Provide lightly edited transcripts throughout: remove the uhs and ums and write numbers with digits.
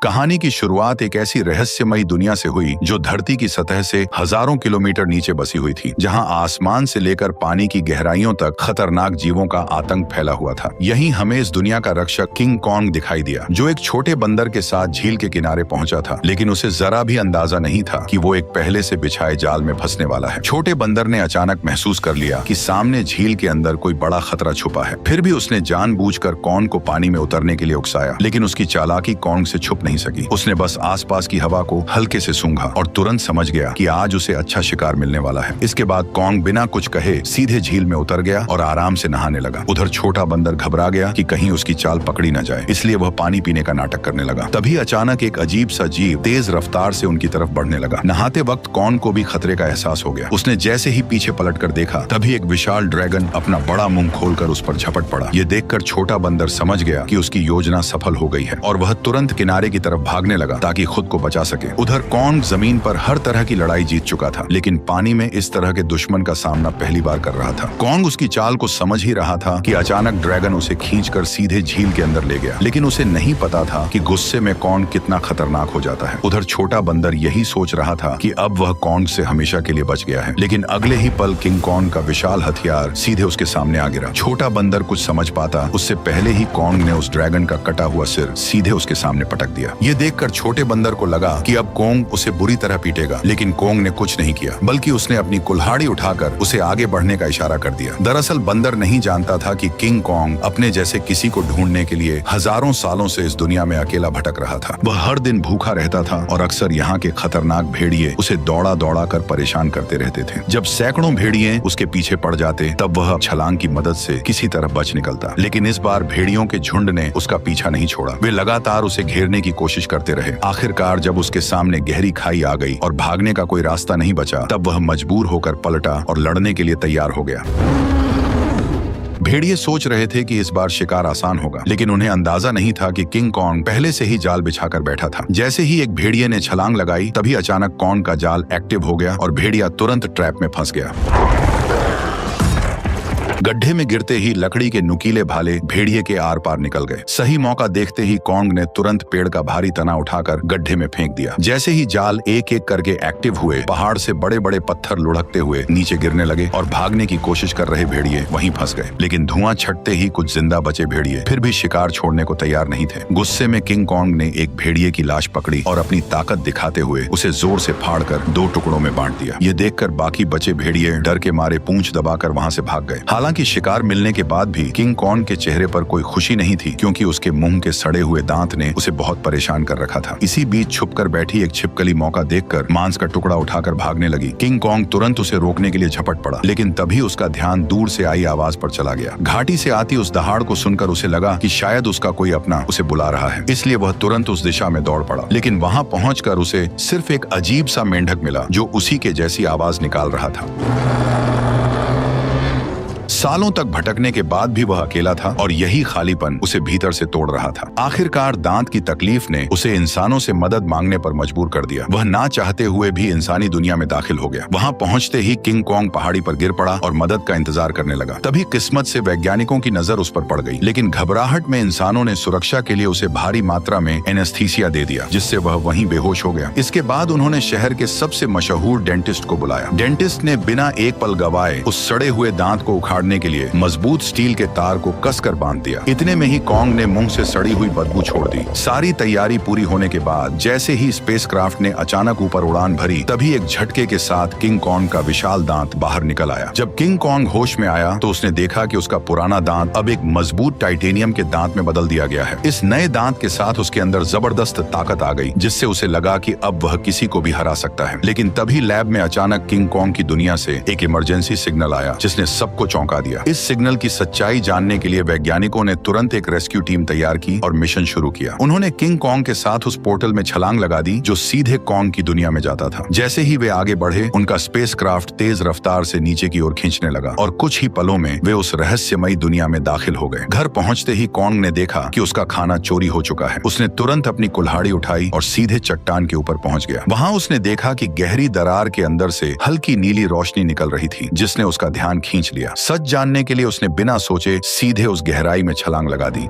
कहानी की शुरुआत एक ऐसी रहस्यमयी दुनिया से हुई जो धरती की सतह से हजारों किलोमीटर नीचे बसी हुई थी, जहां आसमान से लेकर पानी की गहराइयों तक खतरनाक जीवों का आतंक फैला हुआ था। यहीं हमें इस दुनिया का रक्षक किंग कॉन्ग दिखाई दिया, जो एक छोटे बंदर के साथ झील के किनारे पहुंचा था, लेकिन उसे जरा भी अंदाजा नहीं था कि वो एक पहले से बिछाए जाल में फंसने वाला है। छोटे बंदर ने अचानक महसूस कर लिया कि सामने झील के अंदर कोई बड़ा खतरा छुपा है। फिर भी उसने जानबूझकर कॉन्ग को पानी में उतरने के लिए उकसाया, लेकिन उसकी चालाकी कॉन्ग से छुप नहीं सकी। उसने बस आसपास की हवा को हल्के से सूंघा और तुरंत समझ गया कि आज उसे अच्छा शिकार मिलने वाला है। इसके बाद कॉन्ग बिना कुछ कहे सीधे झील में उतर गया और आराम से नहाने लगा। उधर छोटा बंदर घबरा गया कि कहीं उसकी चाल पकड़ी न जाए, इसलिए वह पानी पीने का नाटक करने लगा। तभी अचानक एक अजीब सा जीव तेज रफ्तार से उनकी तरफ बढ़ने लगा। नहाते वक्त कॉन्ग को भी खतरे का एहसास हो गया। उसने जैसे ही पीछे पलट कर देखा, तभी एक विशाल ड्रैगन अपना बड़ा मुंह खोलकर उस पर झपट पड़ा। ये देखकर छोटा बंदर समझ गया कि उसकी योजना सफल हो गई है और वह तुरंत किनारे की तरफ भागने लगा ताकि खुद को बचा सके। उधर कॉन्ग जमीन पर हर तरह की लड़ाई जीत चुका था, लेकिन पानी में इस तरह के दुश्मन का सामना पहली बार कर रहा था। कॉन्ग उसकी चाल को समझ ही रहा था कि अचानक ड्रैगन उसे खींचकर सीधे झील के अंदर ले गया, लेकिन उसे नहीं पता था कि गुस्से में कॉन्ग कितना खतरनाक हो जाता है। उधर छोटा बंदर यही सोच रहा था कि अब वह कॉन्ग से हमेशा के लिए बच गया है, लेकिन अगले ही पल किंग कॉन्ग का विशाल हथियार सीधे उसके सामने आ गिरा। छोटा बंदर कुछ समझ पाता उससे पहले ही कॉन्ग ने उस ड्रैगन का कटा हुआ सिर सीधे उसके सामने पटक दिया। ये देखकर छोटे बंदर को लगा कि अब कॉन्ग उसे बुरी तरह पीटेगा, लेकिन कॉन्ग ने कुछ नहीं किया, बल्कि उसने अपनी कुल्हाड़ी उठाकर उसे आगे बढ़ने का इशारा कर दिया। दरअसल बंदर नहीं जानता था कि किंग कॉन्ग अपने जैसे किसी को ढूंढने के लिए हजारों सालों से इस दुनिया में अकेला भटक रहा था। वह हर दिन भूखा रहता था और अक्सर यहाँ के खतरनाक भेड़िए उसे दौड़ा दौड़ा कर परेशान करते रहते थे। जब सैकड़ों भेड़िए उसके पीछे पड़ जाते, तब वह छलांग की मदद से किसी तरह बच निकलता, लेकिन इस बार भेड़ियों के झुंड ने उसका पीछा नहीं छोड़ा। वे लगातार उसे घेरने की कोशिश करते रहे। आखिरकार जब उसके सामने गहरी खाई आ गई और भागने का कोई रास्ता नहीं बचा, तब वह मजबूर होकर पलटा और लड़ने के लिए तैयार हो गया। भेड़िए सोच रहे थे कि इस बार शिकार आसान होगा, लेकिन उन्हें अंदाजा नहीं था कि किंग कॉन्ग पहले से ही जाल बिछाकर बैठा था। जैसे ही एक भेड़िए ने छलांग लगाई, तभी अचानक कॉन्ग का जाल एक्टिव हो गया और भेड़िया तुरंत ट्रैप में फंस गया। गड्ढे में गिरते ही लकड़ी के नुकीले भाले भेड़िए के आर पार निकल गए। सही मौका देखते ही कॉन्ग ने तुरंत पेड़ का भारी तना उठाकर गड्ढे में फेंक दिया। जैसे ही जाल एक एक करके एक्टिव हुए, पहाड़ से बड़े बड़े पत्थर लुढ़कते हुए नीचे गिरने लगे और भागने की कोशिश कर रहे भेड़िए वहीं फंस गए। लेकिन धुआं छटते ही कुछ जिंदा बचे भेड़िए फिर भी शिकार छोड़ने को तैयार नहीं थे। गुस्से में किंग कॉन्ग ने एक भेड़िए की लाश पकड़ी और अपनी ताकत दिखाते हुए उसे जोर से फाड़कर 2 टुकड़ों में बांट दिया। ये देखकर बाकी बचे भेड़िए डर के मारे पूंछ दबाकर वहां से भाग गए। हालांकि शिकार मिलने के बाद भी किंग कॉन्ग के चेहरे पर कोई खुशी नहीं थी, क्योंकि उसके मुंह के सड़े हुए दांत ने उसे बहुत परेशान कर रखा था। इसी बीच छुपकर बैठी एक छिपकली मौका देखकर मांस का टुकड़ा उठाकर भागने लगी। किंग कॉन्ग तुरंत उसे रोकने के लिए झपट पड़ा, लेकिन तभी उसका ध्यान दूर से आई आवाज पर चला गया। घाटी से आती उस दहाड़ को सुनकर उसे लगा कि शायद उसका कोई अपना उसे बुला रहा है, इसलिए वह तुरंत उस दिशा में दौड़ पड़ा। लेकिन वहां पहुंचकर उसे सिर्फ एक अजीब सा मेंढक मिला जो उसी के जैसी आवाज निकाल रहा था। सालों तक भटकने के बाद भी वह अकेला था और यही खालीपन उसे भीतर से तोड़ रहा था। आखिरकार दांत की तकलीफ ने उसे इंसानों से मदद मांगने पर मजबूर कर दिया। वह ना चाहते हुए भी इंसानी दुनिया में दाखिल हो गया। वहां पहुंचते ही किंग कॉन्ग पहाड़ी पर गिर पड़ा और मदद का इंतजार करने लगा। तभी किस्मत से वैज्ञानिकों की नजर उस पर पड़ गई, लेकिन घबराहट में इंसानों ने सुरक्षा के लिए उसे भारी मात्रा में एनेस्थीसिया दे दिया, जिससे वह वहीं बेहोश हो गया। इसके बाद उन्होंने शहर के सबसे मशहूर डेंटिस्ट को बुलाया। डेंटिस्ट ने बिना एक पल गवाए उस सड़े हुए दांत को उखाड़ने के लिए मजबूत स्टील के तार को कसकर बांध दिया। इतने में ही कॉन्ग ने मुंह से सड़ी हुई बदबू छोड़ दी। सारी तैयारी पूरी होने के बाद जैसे ही स्पेसक्राफ्ट ने अचानक ऊपर उड़ान भरी, तभी एक झटके के साथ किंग कॉन्ग का विशाल दांत बाहर निकल आया। जब किंग कॉन्ग होश में आया तो उसने देखा कि उसका पुराना दांत अब एक मजबूत टाइटेनियम के दांत में बदल दिया गया है। इस नए दांत के साथ उसके अंदर जबरदस्त ताकत आ गई, जिससे उसे लगा कि अब वह किसी को भी हरा सकता है। लेकिन तभी लैब में अचानक किंग कॉन्ग की दुनिया से एक इमरजेंसी सिग्नल आया, जिसने सबको चौंका दिया। इस सिग्नल की सच्चाई जानने के लिए वैज्ञानिकों ने तुरंत एक रेस्क्यू टीम तैयार की और मिशन शुरू किया। उन्होंने किंग कॉन्ग के साथ उस पोर्टल में छलांग लगा दी जो सीधे कॉन्ग की दुनिया में जाता था। जैसे ही वे आगे बढ़े, उनका स्पेसक्राफ्ट तेज रफ्तार से नीचे की ओर खींचने लगा और कुछ ही पलों में वे उस रहस्यमयी दुनिया में दाखिल हो गए। घर पहुंचते ही कॉन्ग ने देखा कि उसका खाना चोरी हो चुका है। उसने तुरंत अपनी कुल्हाड़ी उठाई और सीधे चट्टान के ऊपर पहुंच गया। वहां उसने देखा कि गहरी दरार के अंदर से हल्की नीली रोशनी निकल रही थी, जिसने उसका ध्यान खींच लिया। सच जानने के लिए उसने बिना सोचे सीधे उस गहराई में छलांग लगा दी।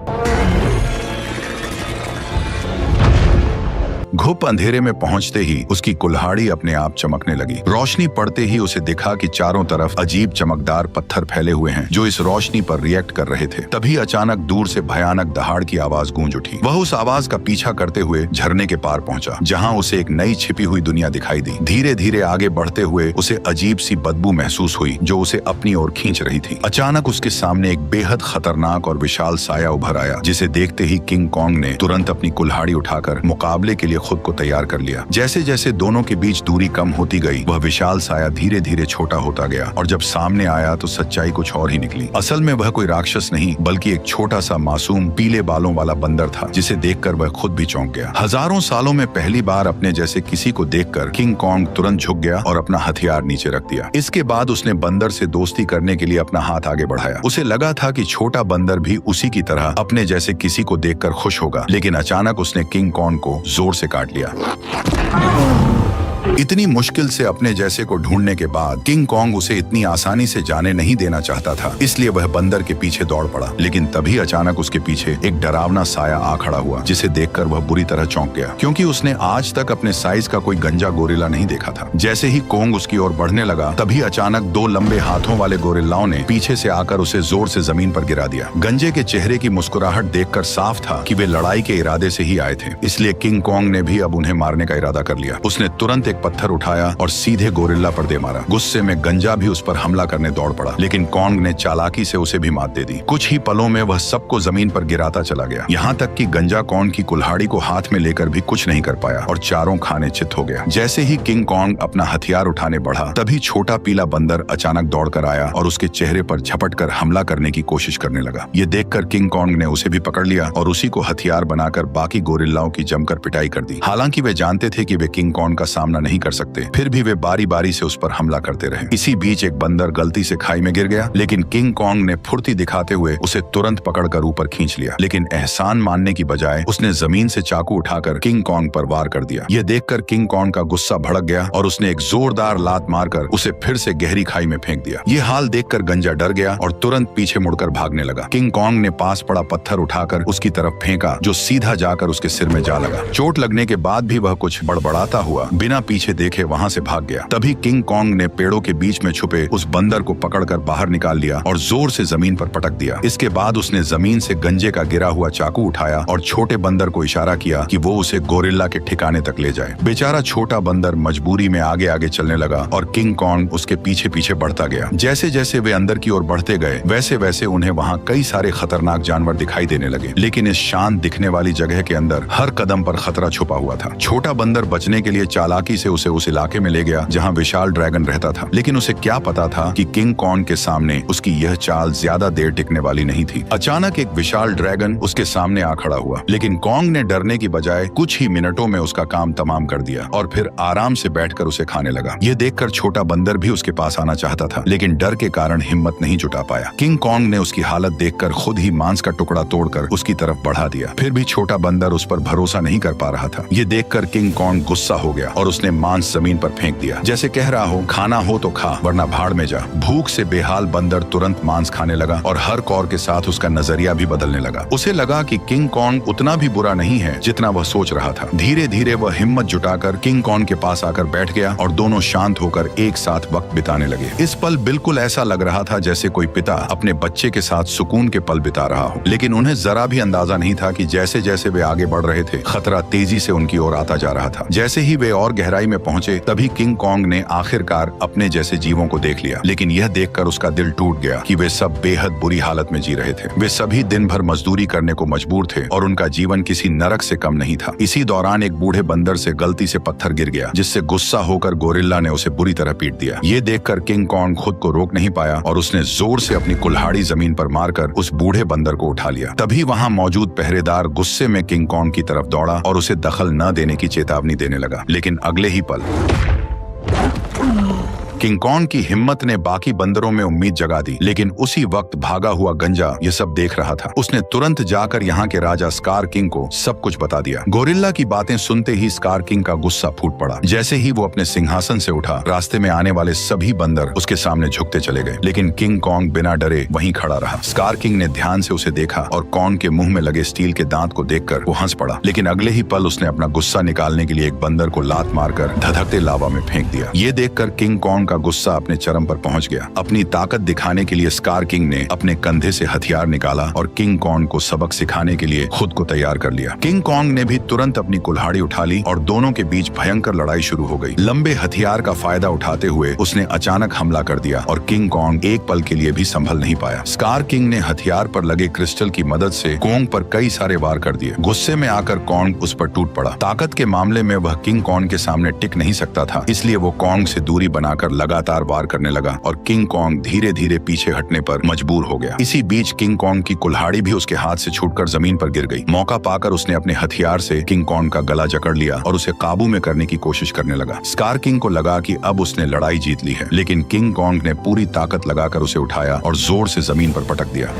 घुप अंधेरे में पहुंचते ही उसकी कुल्हाड़ी अपने आप चमकने लगी। रोशनी पड़ते ही उसे दिखा कि चारों तरफ अजीब चमकदार पत्थर फैले हुए हैं जो इस रोशनी पर रिएक्ट कर रहे थे। तभी अचानक दूर से भयानक दहाड़ की आवाज गूंज उठी। वह उस आवाज का पीछा करते हुए झरने के पार पहुंचा, जहां उसे एक नई छिपी हुई दुनिया दिखाई दी। धीरे धीरे आगे बढ़ते हुए उसे अजीब सी बदबू महसूस हुई जो उसे अपनी ओर खींच रही थी। अचानक उसके सामने एक बेहद खतरनाक और विशाल साया उभर आया, जिसे देखते ही किंग कॉन्ग ने तुरंत अपनी कुल्हाड़ी उठाकर मुकाबले के लिए खुद को तैयार कर लिया। जैसे जैसे दोनों के बीच दूरी कम होती गई, वह विशाल साया धीरे धीरे छोटा होता गया और जब सामने आया तो सच्चाई कुछ और ही निकली। असल में वह कोई राक्षस नहीं बल्कि एक छोटा सा मासूम पीले बालों वाला बंदर था, जिसे देखकर वह खुद भी चौंक गया। हजारों सालों में पहली बार अपने जैसे किसी को देखकर किंग कॉन्ग तुरंत झुक गया और अपना हथियार नीचे रख दिया। इसके बाद उसने बंदर से दोस्ती करने के लिए अपना हाथ आगे बढ़ाया। उसे लगा था कि छोटा बंदर भी उसी की तरह अपने जैसे किसी को देखकर खुश होगा, लेकिन अचानक उसने किंग कॉन्ग को जोर से काट लिया। इतनी मुश्किल से अपने जैसे को ढूंढने के बाद किंग कॉन्ग उसे इतनी आसानी से जाने नहीं देना चाहता था, इसलिए वह बंदर के पीछे दौड़ पड़ा। लेकिन तभी अचानक उसके पीछे एक डरावना साया आ खड़ा हुआ, जिसे देखकर वह बुरी तरह चौंक गया, क्योंकि उसने आज तक अपने साइज का कोई गंजा गोरिल्ला नहीं देखा था। जैसे ही कॉन्ग उसकी ओर बढ़ने लगा, तभी अचानक दो लंबे हाथों वाले गोरिल्लाओं ने पीछे से आकर उसे जोर से जमीन पर गिरा दिया। गंजे के चेहरे की मुस्कुराहट देखकर साफ था कि वे लड़ाई के इरादे से ही आए थे, इसलिए किंग कॉन्ग ने भी अब उन्हें मारने का इरादा कर लिया। उसने तुरंत एक पत्थर उठाया और सीधे गोरिल्ला पर दे मारा। गुस्से में गंजा भी उस पर हमला करने दौड़ पड़ा, लेकिन कॉन्ग ने चालाकी से उसे भी मात दे दी। कुछ ही पलों में वह सबको जमीन पर गिराता चला गया, यहाँ तक कि गंजा कॉन्ग की कुल्हाड़ी को हाथ में लेकर भी कुछ नहीं कर पाया और चारों खाने चित हो गया। जैसे ही किंग कॉन्ग अपना हथियार उठाने बढ़ा, तभी छोटा पीला बंदर अचानक दौड़कर आया और उसके चेहरे पर झपटकर हमला करने की कोशिश करने लगा। ये देखकर किंग कॉन्ग ने उसे भी पकड़ लिया और उसी को हथियार बनाकर बाकी गोरिल्लाओं की जमकर पिटाई कर दी। हालांकि वे जानते थे कि वे किंग कॉन्ग का सामना नहीं कर सकते, फिर भी वे बारी बारी से उस पर हमला करते रहे। इसी बीच एक बंदर गलती से खाई में गिर गया, लेकिन किंग कॉन्ग ने फुर्ती दिखाते हुए उसे तुरंत पकड़कर ऊपर खींच लिया। लेकिन एहसान मानने की बजाय उसने जमीन से चाकू उठाकर किंग कॉन्ग पर वार कर दिया। यह देखकर किंग कॉन्ग का गुस्सा भड़क गया और उसने एक जोरदार लात मारकर उसे फिर से गहरी खाई में फेंक दिया। ये हाल देखकर गंजा डर गया और तुरंत पीछे मुड़कर भागने लगा। किंग कॉन्ग ने पास पड़ा पत्थर उठाकर उसकी तरफ फेंका, जो सीधा जाकर उसके सिर में जा लगा। चोट लगने के बाद भी वह कुछ बड़बड़ाता हुआ बिना पीछे देखे वहां से भाग गया। तभी किंग कॉन्ग ने पेड़ों के बीच में छुपे उस बंदर को पकड़कर बाहर निकाल लिया और जोर से जमीन पर पटक दिया। इसके बाद उसने जमीन से गंजे का गिरा हुआ चाकू उठाया और छोटे बंदर को इशारा किया कि वो उसे गोरिल्ला के ठिकाने तक ले जाए। बेचारा छोटा बंदर मजबूरी में आगे आगे चलने लगा और किंग कॉन्ग उसके पीछे पीछे बढ़ता गया। जैसे जैसे वे अंदर की ओर बढ़ते गए, वैसे वैसे उन्हें वहाँ कई सारे खतरनाक जानवर दिखाई देने लगे, लेकिन इस शांत दिखने वाली जगह के अंदर हर कदम पर खतरा छुपा हुआ था। छोटा बंदर बचने के लिए चालाकी से उसे उस इलाके में ले गया जहाँ विशाल ड्रैगन रहता था, लेकिन उसे क्या पता था कि किंग कॉन्ग के सामने उसकी यह चाल ज्यादा देर टिकने वाली नहीं थी। अचानक एक विशाल ड्रैगन उसके सामने आ खड़ा हुआ, लेकिन कॉन्ग ने डरने की बजाय कुछ ही मिनटों में उसका काम तमाम कर दिया और फिर आराम से बैठकर उसे खाने लगा। यह देखकर छोटा बंदर भी उसके पास आना चाहता था, लेकिन डर के कारण हिम्मत नहीं जुटा पाया। किंग कॉन्ग ने उसकी हालत देखकर खुद ही मांस का टुकड़ा तोड़कर उसकी तरफ बढ़ा दिया। फिर भी छोटा बंदर उस पर भरोसा नहीं कर पा रहा था। ये देखकर किंग कॉन्ग गुस्सा हो गया और उसने मांस जमीन पर फेंक दिया, जैसे कह रहा हो खाना हो तो खा वरना भाड़ में जा। भूख से बेहाल बंदर तुरंत मांस खाने लगा और हर कौर के साथ उसका नजरिया भी बदलने लगा। उसे लगा कि किंग कॉन्ग उतना भी बुरा नहीं है जितना वह सोच रहा था। धीरे धीरे वह हिम्मत जुटाकर किंग कॉन्ग के पास आकर बैठ गया और दोनों शांत होकर एक साथ वक्त बिताने लगे। इस पल बिल्कुल ऐसा लग रहा था जैसे कोई पिता अपने बच्चे के साथ सुकून के पल बिता रहा हो, लेकिन उन्हें जरा भी अंदाजा नहीं था कि जैसे जैसे वे आगे बढ़ रहे थे, खतरा तेजी से उनकी ओर आता जा रहा था। जैसे ही वे और गहराई में पहुंचे, तभी किंग कॉन्ग ने आखिरकार अपने जैसे जीवों को देख लिया, लेकिन यह देखकर उसका दिल टूट गया कि वे सब बेहद बुरी हालत में जी रहे थे। वे सभी दिन भर मजदूरी करने को मजबूर थे और उनका जीवन किसी नरक से कम नहीं था। इसी दौरान एक बूढ़े बंदर से गलती से पत्थर गिर गया, जिससे गुस्सा होकर गोरिल्ला ने उसे बुरी तरह पीट दिया। ये देखकर किंग कॉन्ग खुद को रोक नहीं पाया और उसने जोर से अपनी कुल्हाड़ी जमीन पर मारकर उस बूढ़े बंदर को उठा लिया। तभी वहां मौजूद पहरेदार गुस्से में किंग कॉन्ग की तरफ दौड़ा और उसे दखल न देने की चेतावनी देने लगा, लेकिन अगले ही पल किंग कॉन्ग की हिम्मत ने बाकी बंदरों में उम्मीद जगा दी, लेकिन उसी वक्त भागा हुआ गंजा ये सब देख रहा था। उसने तुरंत जाकर यहाँ के राजा स्कार किंग को सब कुछ बता दिया। गोरिल्ला की बातें सुनते ही स्कार किंग का गुस्सा फूट पड़ा। जैसे ही वो अपने सिंहासन से उठा, रास्ते में आने वाले सभी बंदर उसके सामने झुकते चले गए, लेकिन किंग कॉन्ग बिना डरे वहीं खड़ा रहा। स्कार किंग ने ध्यान से उसे देखा और कॉन्ग के मुंह में लगे स्टील के दांत को देखकर वो हंस पड़ा, लेकिन अगले ही पल उसने अपना गुस्सा निकालने के लिए एक बंदर को लात मारकर धधकते लावा में फेंक दिया। ये देखकर किंग कॉन्ग का गुस्सा अपने चरम पर पहुंच गया। अपनी ताकत दिखाने के लिए स्कार किंग ने अपने कंधे से हथियार निकाला और किंग कॉन्ग को सबक सिखाने के लिए खुद को तैयार कर लिया। किंग कॉन्ग ने भी तुरंत अपनी कुल्हाड़ी उठा ली और दोनों के बीच भयंकर लड़ाई शुरू हो गई। लंबे हथियार का फायदा उठाते हुए उसने अचानक हमला कर दिया और किंग कॉन्ग एक पल के लिए भी संभल नहीं पाया। स्कार किंग ने हथियार पर लगे क्रिस्टल की मदद से कॉन्ग पर कई सारे वार कर दिए। गुस्से में आकर कॉन्ग उस पर टूट पड़ा। ताकत के मामले में वह किंग कॉन्ग के सामने टिक नहीं सकता था, इसलिए वो कॉन्ग से दूरी बनाकर लगातार वार करने लगा और किंग कॉन्ग धीरे धीरे पीछे हटने पर मजबूर हो गया। इसी बीच किंग कॉन्ग की कुल्हाड़ी भी उसके हाथ से छूटकर जमीन पर गिर गई। मौका पाकर उसने अपने हथियार से किंग कॉन्ग का गला जकड़ लिया और उसे काबू में करने की कोशिश करने लगा। स्कार किंग को लगा कि अब उसने लड़ाई जीत ली है, लेकिन किंग कॉन्ग ने पूरी ताकत लगाकर उसे उठाया और जोर से जमीन पर पटक दिया।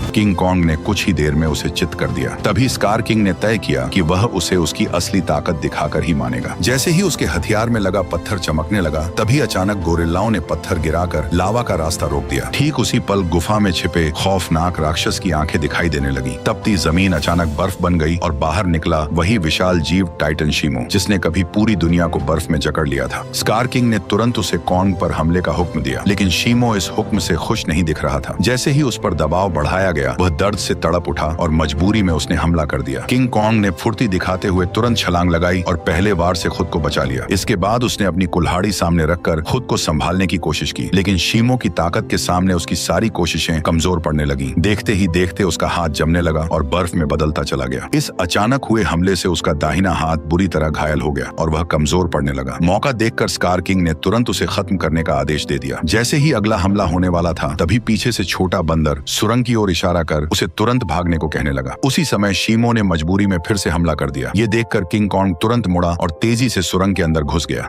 किंग कॉन्ग ने कुछ ही देर में उसे चित कर दिया। तभी स्कार किंग ने तय किया कि वह उसे उसकी असली ताकत दिखाकर ही मानेगा। जैसे ही उसके हथियार में लगा पत्थर चमकने लगा, तभी अचानक गोरिल्लाओं ने पत्थर गिराकर लावा का रास्ता रोक दिया। ठीक उसी पल गुफा में छिपे खौफनाक राक्षस की आंखें दिखाई देने लगी। तपती जमीन अचानक बर्फ बन गई और बाहर निकला वही विशाल जीव टाइटन शीमो, जिसने कभी पूरी दुनिया को बर्फ में जकड़ लिया था। स्कार किंग ने तुरंत उसे कॉन्ग पर हमले का हुक्म दिया, लेकिन शीमो इस हुक्म से खुश नहीं दिख रहा था। जैसे ही उस पर दबाव बढ़ाया गया, वह दर्द से तड़प उठा और मजबूरी में उसने हमला कर दिया। किंग कॉन्ग ने फुर्ती दिखाते हुए तुरंत छलांग लगाई और पहले वार से खुद को बचा लिया। इसके बाद उसने अपनी कुल्हाड़ी सामने रखकर खुद को संभालने की कोशिश की, लेकिन शीमो की ताकत के सामने उसकी सारी कोशिशें कमजोर पड़ने लगी। देखते ही देखते उसका हाथ जमने लगा और बर्फ में बदलता चला गया। इस अचानक हुए हमले से उसका दाहिना हाथ बुरी तरह घायल हो गया और वह कमजोर पड़ने लगा। मौका देखकर स्कार किंग ने तुरंत उसे खत्म करने का आदेश दे दिया। जैसे ही अगला हमला होने वाला था, तभी पीछे से छोटा बंदर सुरंग की ओर इशारा कर उसे तुरंत भागने को कहने लगा। उसी समय शीमो ने मजबूरी में फिर से हमला कर दिया। ये देखकर किंग कॉन्ग तुरंत मुड़ा और तेजी से सुरंग के अंदर घुस गया,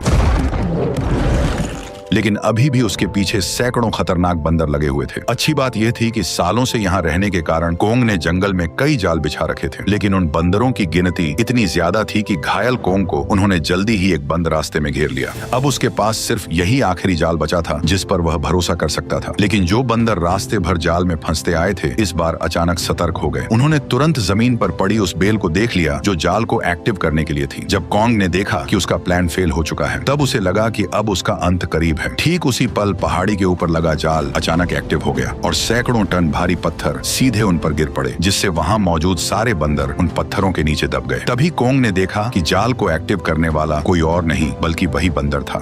लेकिन अभी भी उसके पीछे सैकड़ों खतरनाक बंदर लगे हुए थे। अच्छी बात यह थी कि सालों से यहाँ रहने के कारण कोंग ने जंगल में कई जाल बिछा रखे थे, लेकिन उन बंदरों की गिनती इतनी ज्यादा थी कि घायल कोंग को उन्होंने जल्दी ही एक बंद रास्ते में घेर लिया। अब उसके पास सिर्फ यही आखिरी जाल बचा था जिस पर वह भरोसा कर सकता था। लेकिन जो बंदर रास्ते भर जाल में फंसते आए थे, इस बार अचानक सतर्क हो गए। उन्होंने तुरंत जमीन पर पड़ी उस बेल को देख लिया जो जाल को एक्टिव करने के लिए थी। जब कोंग ने देखा कि उसका प्लान फेल हो चुका है, तब उसे लगा कि अब उसका अंत करीब है। ठीक उसी पल पहाड़ी के ऊपर लगा जाल अचानक एक्टिव हो गया और सैकड़ों टन भारी पत्थर सीधे उन पर गिर पड़े, जिससे वहां मौजूद सारे बंदर उन पत्थरों के नीचे दब गए। तभी कोंग ने देखा कि जाल को एक्टिव करने वाला कोई और नहीं बल्कि वही बंदर था।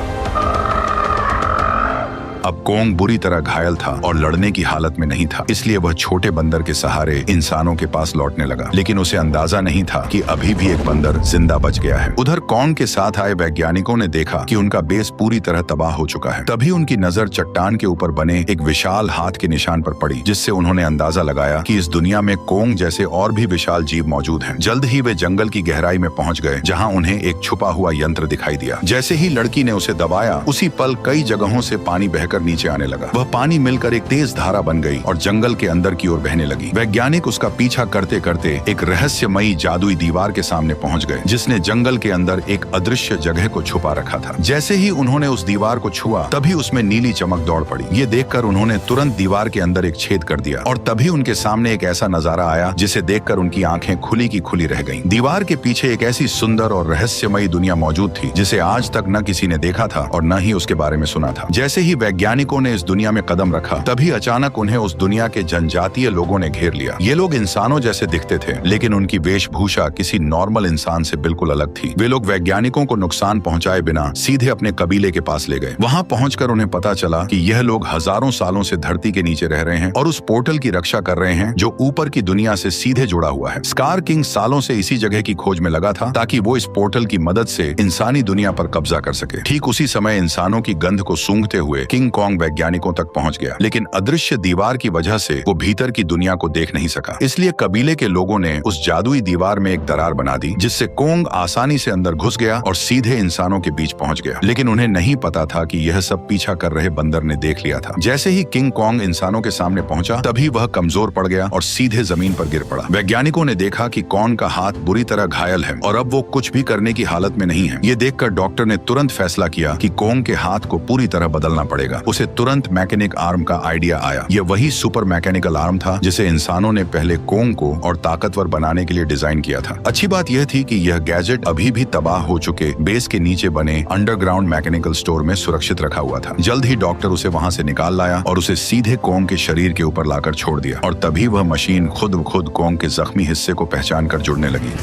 अब कोंग बुरी तरह घायल था और लड़ने की हालत में नहीं था, इसलिए वह छोटे बंदर के सहारे इंसानों के पास लौटने लगा। लेकिन उसे अंदाजा नहीं था कि अभी भी एक बंदर जिंदा बच गया है। उधर कोंग के साथ आए वैज्ञानिकों ने देखा कि उनका बेस पूरी तरह तबाह हो चुका है। तभी उनकी नजर चट्टान के ऊपर बने एक विशाल हाथ के निशान पर पड़ी, जिससे उन्होंने अंदाजा लगाया कि इस दुनिया में कोंग जैसे और भी विशाल जीव मौजूद हैं। जल्द ही वे जंगल की गहराई में पहुंच गए, जहां उन्हें एक छुपा हुआ यंत्र दिखाई दिया। जैसे ही लड़की ने उसे दबाया, उसी पल कई जगहों से पानी बहकर नीचे आने लगा। वह पानी मिलकर एक तेज धारा बन गई और जंगल के अंदर की ओर बहने लगी। वैज्ञानिक उसका पीछा करते करते एक रहस्यमयी जादुई दीवार के सामने पहुंच गए, जिसने जंगल के अंदर एक अदृश्य जगह को छुपा रखा था। जैसे ही उन्होंने उस दीवार को छुआ, तभी उसमें नीली चमक दौड़ पड़ी। ये देखकर उन्होंने तुरंत दीवार के अंदर एक छेद कर दिया और तभी उनके सामने एक ऐसा नजारा आया जिसे देखकर उनकी आंखें खुली की खुली रह गईं। दीवार के पीछे एक ऐसी सुंदर और रहस्यमयी दुनिया मौजूद थी जिसे आज तक न किसी ने देखा था और न ही उसके बारे में सुना था। जैसे ही वैज्ञानिकों ने इस दुनिया में कदम रखा, तभी अचानक उन्हें उस दुनिया के जनजातीय लोगों ने घेर लिया। ये लोग इंसानों जैसे दिखते थे, लेकिन उनकी वेशभूषा किसी नॉर्मल इंसान से बिल्कुल अलग थी। वे लोग वैज्ञानिकों को नुकसान पहुंचाए बिना सीधे अपने कबीले के पास ले गए। वहां पहुंचकर उन्हें पता चला कि यह लोग हजारों सालों से धरती के नीचे रह रहे हैं और उस पोर्टल की रक्षा कर रहे हैं जो ऊपर की दुनिया से सीधे जुड़ा हुआ है। स्कार किंग सालों से इसी जगह की खोज में लगा था ताकि वो इस पोर्टल की मदद से इंसानी दुनिया पर कब्जा कर सके। ठीक उसी समय इंसानों की गंध को सूंघते हुए किंग किंग कॉन्ग वैज्ञानिकों तक पहुंच गया, लेकिन अदृश्य दीवार की वजह से वो भीतर की दुनिया को देख नहीं सका। इसलिए कबीले के लोगों ने उस जादुई दीवार में एक दरार बना दी, जिससे कॉन्ग आसानी से अंदर घुस गया और सीधे इंसानों के बीच पहुंच गया। लेकिन उन्हें नहीं पता था कि यह सब पीछा कर रहे बंदर ने देख लिया था। जैसे ही किंग कॉन्ग इंसानों के सामने पहुंचा, तभी वह कमजोर पड़ गया और सीधे जमीन पर गिर पड़ा। वैज्ञानिकों ने देखा कि कॉन्ग का हाथ बुरी तरह घायल है और अब वो कुछ भी करने की हालत में नहीं है। ये देखकर डॉक्टर ने तुरंत फैसला किया कि कॉन्ग के हाथ को पूरी तरह बदलना पड़ेगा। उसे तुरंत मैकेनिक आर्म का आइडिया आया। यह वही सुपर मैकेनिकल आर्म था जिसे इंसानों ने पहले कॉन्ग को और ताकतवर बनाने के लिए डिजाइन किया था। अच्छी बात यह थी कि यह गैजेट अभी भी तबाह हो चुके बेस के नीचे बने अंडरग्राउंड मैकेनिकल स्टोर में सुरक्षित रखा हुआ था। जल्द ही डॉक्टर उसे वहां से निकाल लाया और उसे सीधे कॉन्ग के शरीर के ऊपर लाकर छोड़ दिया, और तभी वह मशीन खुद ब खुद कॉन्ग के जख्मी हिस्से को पहचान कर जुड़ने लगी।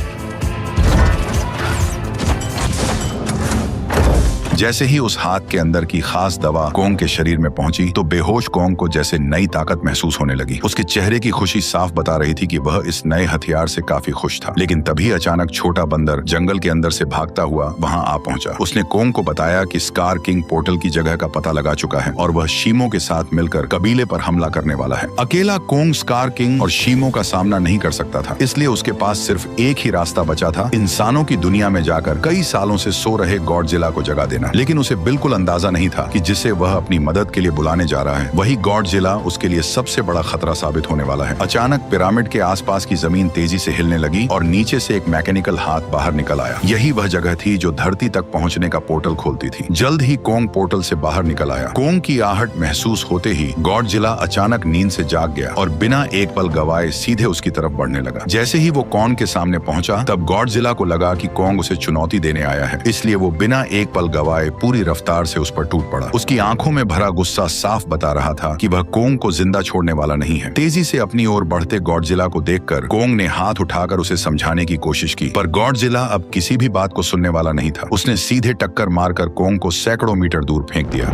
जैसे ही उस हाथ के अंदर की खास दवा कॉन्ग के शरीर में पहुंची, तो बेहोश कॉन्ग को जैसे नई ताकत महसूस होने लगी। उसके चेहरे की खुशी साफ बता रही थी कि वह इस नए हथियार से काफी खुश था। लेकिन तभी अचानक छोटा बंदर जंगल के अंदर से भागता हुआ वहां आ पहुंचा। उसने कॉन्ग को बताया कि स्कार किंग पोर्टल की जगह का पता लगा चुका है और वह शीमो के साथ मिलकर कबीले पर हमला करने वाला है। अकेला कॉन्ग स्कार किंग और शीमो का सामना नहीं कर सकता था, इसलिए उसके पास सिर्फ एक ही रास्ता बचा था, इंसानों की दुनिया में जाकर कई सालों से सो रहे गॉडजिला को जगा देना। लेकिन उसे बिल्कुल अंदाजा नहीं था कि जिसे वह अपनी मदद के लिए बुलाने जा रहा है, वही गॉडजिला उसके लिए सबसे बड़ा खतरा साबित होने वाला है। अचानक पिरामिड के आसपास की जमीन तेजी से हिलने लगी और नीचे से एक मैकेनिकल हाथ बाहर निकल आया। यही वह जगह थी जो धरती तक पहुंचने का पोर्टल खोलती थी। जल्द ही कॉन्ग पोर्टल से बाहर निकल आया। कॉन्ग की आहट महसूस होते ही गॉडजिला अचानक नींद से जाग गया और बिना एक पल गवाए सीधे उसकी तरफ बढ़ने लगा। जैसे ही वो कॉन्ग के सामने पहुंचा, तब गॉडजिला को लगा कि कॉन्ग उसे चुनौती देने आया है, इसलिए वो बिना एक पल गवाए पूरी रफ्तार से उस पर टूट पड़ा। उसकी आंखों में भरा गुस्सा साफ बता रहा था कि वह कॉन्ग को जिंदा छोड़ने वाला नहीं है। तेजी से अपनी ओर बढ़ते गॉडजिला को देखकर कॉन्ग ने हाथ उठाकर उसे समझाने की कोशिश की, पर गॉडजिला अब किसी भी बात को सुनने वाला नहीं था। उसने सीधे टक्कर मारकर कॉन्ग को सैकड़ों मीटर दूर फेंक दिया।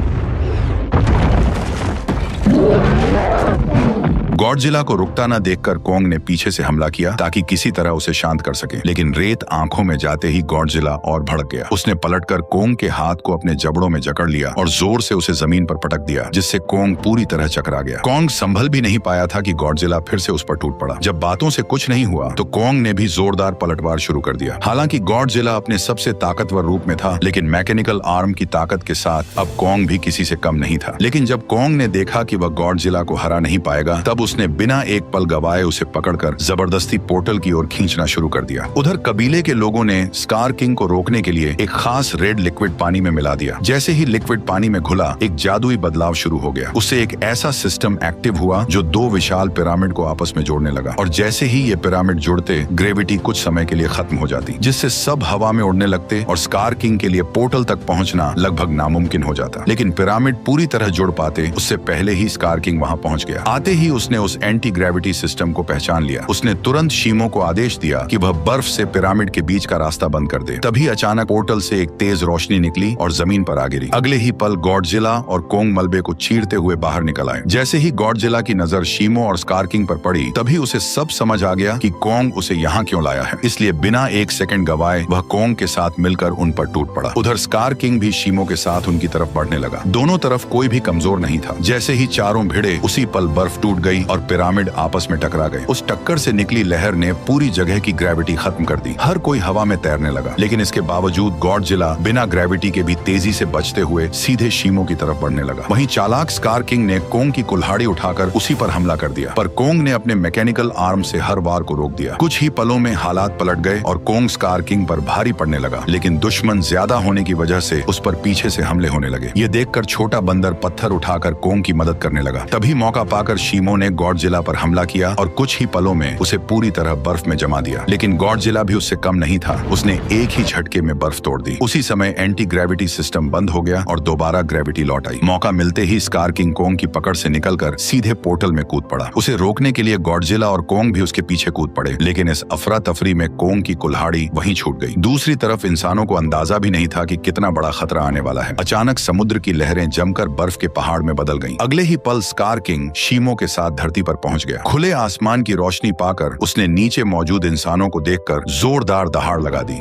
गॉडजिला को रुकता न देखकर कॉन्ग ने पीछे से हमला किया ताकि किसी तरह उसे शांत कर सके, लेकिन रेत आंखों में जाते ही गॉडजिला और भड़क गया। उसने पलटकर कॉन्ग के हाथ को अपने जबड़ों में जकड़ लिया और जोर से उसे जमीन पर पटक दिया, जिससे कॉन्ग पूरी तरह चकरा गया। कॉन्ग संभल भी नहीं पाया था कि गॉडजिला फिर से उस पर टूट पड़ा। जब बातों से कुछ नहीं हुआ तो कॉन्ग ने भी जोरदार पलटवार शुरू कर दिया। हालांकि गॉडजिला अपने सबसे ताकतवर रूप में था, लेकिन मैकेनिकल आर्म की ताकत के साथ अब कॉन्ग भी किसी से कम नहीं था। लेकिन जब कॉन्ग ने देखा कि वह गॉडजिला को हरा नहीं पाएगा, तब उसने बिना एक पल गवाए उसे पकड़कर जबरदस्ती पोर्टल की ओर खींचना शुरू कर दिया। उधर कबीले के लोगों ने स्कार किंग को रोकने के लिए एक खास रेड लिक्विड पानी में मिला दिया। जैसे ही लिक्विड पानी में घुला, एक जादुई बदलाव शुरू हो गया। उससे एक ऐसा सिस्टम एक्टिव हुआ जो दो विशाल पिरामिड को आपस में जोड़ने लगा, और जैसे ही ये पिरामिड जुड़ते, ग्रेविटी कुछ समय के लिए खत्म हो जाती, जिससे सब हवा में उड़ने लगते और स्कार किंग के लिए पोर्टल तक पहुंचना लगभग नामुमकिन हो जाता। लेकिन पिरामिड पूरी तरह जुड़ पाते उससे पहले ही स्कार किंग वहां पहुंच गया। आते ही उसने उस एंटी ग्रेविटी सिस्टम को पहचान लिया। उसने तुरंत शीमो को आदेश दिया कि वह बर्फ से पिरामिड के बीच का रास्ता बंद कर दे। तभी अचानक पोर्टल से एक तेज रोशनी निकली और जमीन पर आ गिरी। अगले ही पल गॉडजिला और कॉन्ग मलबे को चीरते हुए बाहर निकल आए। जैसे ही गॉडजिला की नजर शीमो और स्कार किंग पर पड़ी, तभी उसे सब समझ आ गया कि कॉन्ग उसे यहाँ क्यों लाया है। इसलिए बिना एक सेकंड गवाए वह कॉन्ग के साथ मिलकर उन पर टूट पड़ा। उधर स्कार किंग भी शीमो के साथ उनकी तरफ बढ़ने लगा। दोनों तरफ कोई भी कमजोर नहीं था। जैसे ही चारों भिड़े, उसी पल बर्फ टूट गई और पिरामिड आपस में टकरा गए। उस टक्कर से निकली लहर ने पूरी जगह की ग्रेविटी खत्म कर दी। हर कोई हवा में तैरने लगा, लेकिन इसके बावजूद गॉडजिला बिना ग्रेविटी के भी तेजी से बचते हुए सीधे शीमो की तरफ बढ़ने लगा। वहीं चालाक स्कार किंग ने कॉन्ग की कुल्हाड़ी उठाकर उसी पर हमला कर दिया, पर कॉन्ग ने अपने मैकेनिकल आर्म से हर वार को रोक दिया। कुछ ही पलों में हालात पलट गए और कॉन्ग स्कार किंग पर भारी पड़ने लगा, लेकिन दुश्मन ज्यादा होने की वजह से उस पर पीछे से हमले होने लगे। ये देखकर छोटा बंदर पत्थर उठाकर कॉन्ग की मदद करने लगा। तभी मौका पाकर शीमो ने गॉडजिला पर हमला किया और कुछ ही पलों में उसे पूरी तरह बर्फ में जमा दिया। लेकिन गॉडजिला भी उससे कम नहीं था। उसने एक ही झटके में बर्फ तोड़ दी। उसी समय एंटी ग्रेविटी सिस्टम बंद हो गया और दोबारा ग्रेविटी लौट आई। मौका मिलते ही स्कार किंग कॉन्ग की पकड़ से निकलकर सीधे पोर्टल में कूद पड़ा। उसे रोकने के लिए गॉडजिला और कॉन्ग भी उसके पीछे कूद पड़े, लेकिन इस अफरा तफरी में कॉन्ग की कुल्हाड़ी वहीं छूट गई। दूसरी तरफ इंसानों को अंदाजा भी नहीं था कि कितना बड़ा खतरा आने वाला है। अचानक समुद्र की लहरें जमकर बर्फ के पहाड़ में बदल गईं। अगले ही पल स्कार किंग शीमो के साथ धरती पर पहुंच गया। खुले आसमान की रोशनी पाकर उसने नीचे मौजूद इंसानों को देखकर जोरदार दहाड़ लगा दी।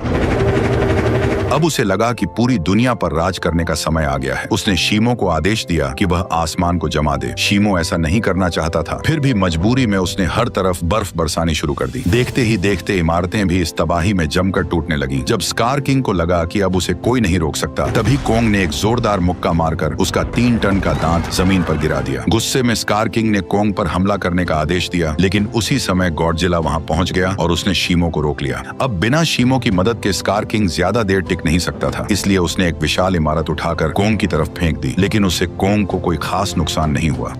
अब उसे लगा कि पूरी दुनिया पर राज करने का समय आ गया है। उसने शीमो को आदेश दिया कि वह आसमान को जमा दे। शीमो ऐसा नहीं करना चाहता था, फिर भी मजबूरी में उसने हर तरफ बर्फ बरसानी शुरू कर दी। देखते ही देखते इमारतें भी इस तबाही में जमकर टूटने लगीं। जब स्कार किंग को लगा कि अब उसे कोई नहीं रोक सकता, तभी कोंग ने एक जोरदार मुक्का मारकर उसका 3 टन का दांत जमीन पर गिरा दिया। गुस्से में स्कार किंग ने कोंग पर हमला करने का आदेश दिया, लेकिन उसी समय गॉडजिला वहां पहुंच गया और उसने शीमो को रोक लिया। अब बिना शीमो की मदद के स्कार किंग ज्यादा देर टिक नहीं सकता था, इसलिए उसने एक विशाल इमारत उठाकर कोंग की तरफ फेंक दी, लेकिन उससे कोंग को कोई खास नुकसान नहीं हुआ।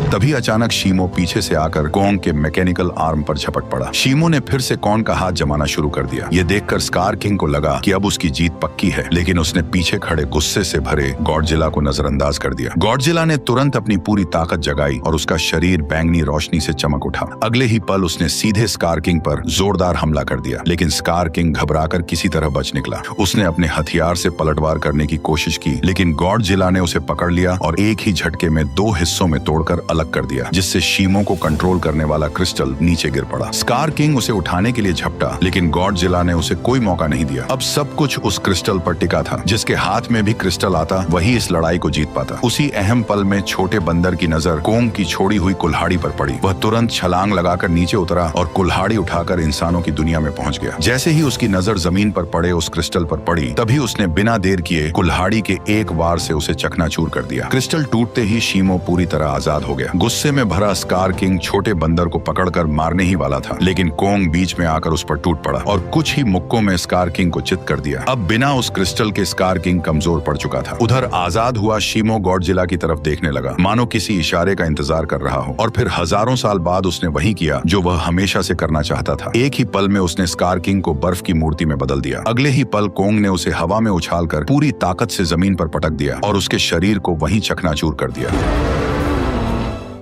तभी अचानक शीमो पीछे से आकर कोंग के मैकेनिकल आर्म पर झपट पड़ा। शीमो ने फिर से कोंग का हाथ जमाना शुरू कर दिया। ये देखकर स्कार किंग को लगा कि अब उसकी जीत पक्की है, लेकिन उसने पीछे खड़े गुस्से से भरे गॉडजिला को नजरअंदाज कर दिया। गॉडजिला ने तुरंत अपनी पूरी ताकत जगाई और उसका शरीर बैंगनी रोशनी से चमक उठा। अगले ही पल उसने सीधे स्कार किंग पर जोरदार हमला कर दिया, लेकिन स्कार किंग घबराकर किसी तरह बच निकला। उसने अपने हथियार से पलटवार करने की कोशिश की, लेकिन गॉडजिला ने उसे पकड़ लिया और एक ही झटके में 2 हिस्सों में तोड़कर अलग कर दिया, जिससे शीमो को कंट्रोल करने वाला क्रिस्टल नीचे गिर पड़ा। स्कार किंग उसे उठाने के लिए झपटा, लेकिन गॉडजिला ने उसे कोई मौका नहीं दिया। अब सब कुछ उस क्रिस्टल पर टिका था। जिसके हाथ में भी क्रिस्टल आता, वही इस लड़ाई को जीत पाता। उसी अहम पल में छोटे बंदर की नजर कोंग की छोड़ी हुई कुल्हाड़ी पर पड़ी। वह तुरंत छलांग लगाकर नीचे उतरा और कुल्हाड़ी उठाकर इंसानों की दुनिया में पहुंच गया। जैसे ही उसकी नजर जमीन पर पड़े उस क्रिस्टल पर पड़ी, तभी उसने बिना देर किए कुल्हाड़ी के एक वार से उसे चकनाचूर कर दिया। क्रिस्टल टूटते ही शीमो पूरी तरह आजाद हो गया। गुस्से में भरा स्कार किंग छोटे बंदर को पकड़कर मारने ही वाला था, लेकिन कोंग बीच में आकर उस पर टूट पड़ा और कुछ ही मुक्कों में स्कार किंग को चित कर दिया। अब बिना उस क्रिस्टल के स्कार किंग कमजोर पड़ चुका था। उधर आजाद हुआ शीमो गॉडजिला की तरफ देखने लगा, मानो किसी इशारे का इंतजार कर रहा हो। और फिर हजारों साल बाद उसने वही किया जो वह हमेशा से करना चाहता था। एक ही पल में उसने स्कार किंग को बर्फ की मूर्ति में बदल दिया। अगले ही पल कोंग ने उसे हवा में उछालकर पूरी ताकत से जमीन पर पटक दिया और उसके शरीर को वहीं चकनाचूर कर दिया।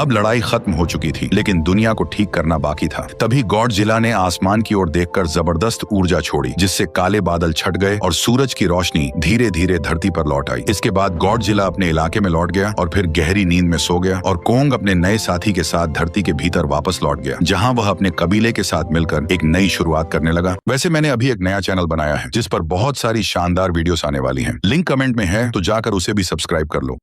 अब लड़ाई खत्म हो चुकी थी, लेकिन दुनिया को ठीक करना बाकी था। तभी गॉडजिला ने आसमान की ओर देखकर जबरदस्त ऊर्जा छोड़ी, जिससे काले बादल छट गए और सूरज की रोशनी धीरे धीरे धरती पर लौट आई। इसके बाद गॉडजिला अपने इलाके में लौट गया और फिर गहरी नींद में सो गया और कोंग अपने नए साथी के साथ धरती के भीतर वापस लौट गया, जहां वह अपने कबीले के साथ मिलकर एक नई शुरुआत करने लगा। वैसे मैंने अभी एक नया चैनल बनाया है जिस पर बहुत सारी शानदार वीडियोस आने वाली हैं। लिंक कमेंट में है, तो जाकर उसे भी सब्सक्राइब कर लो।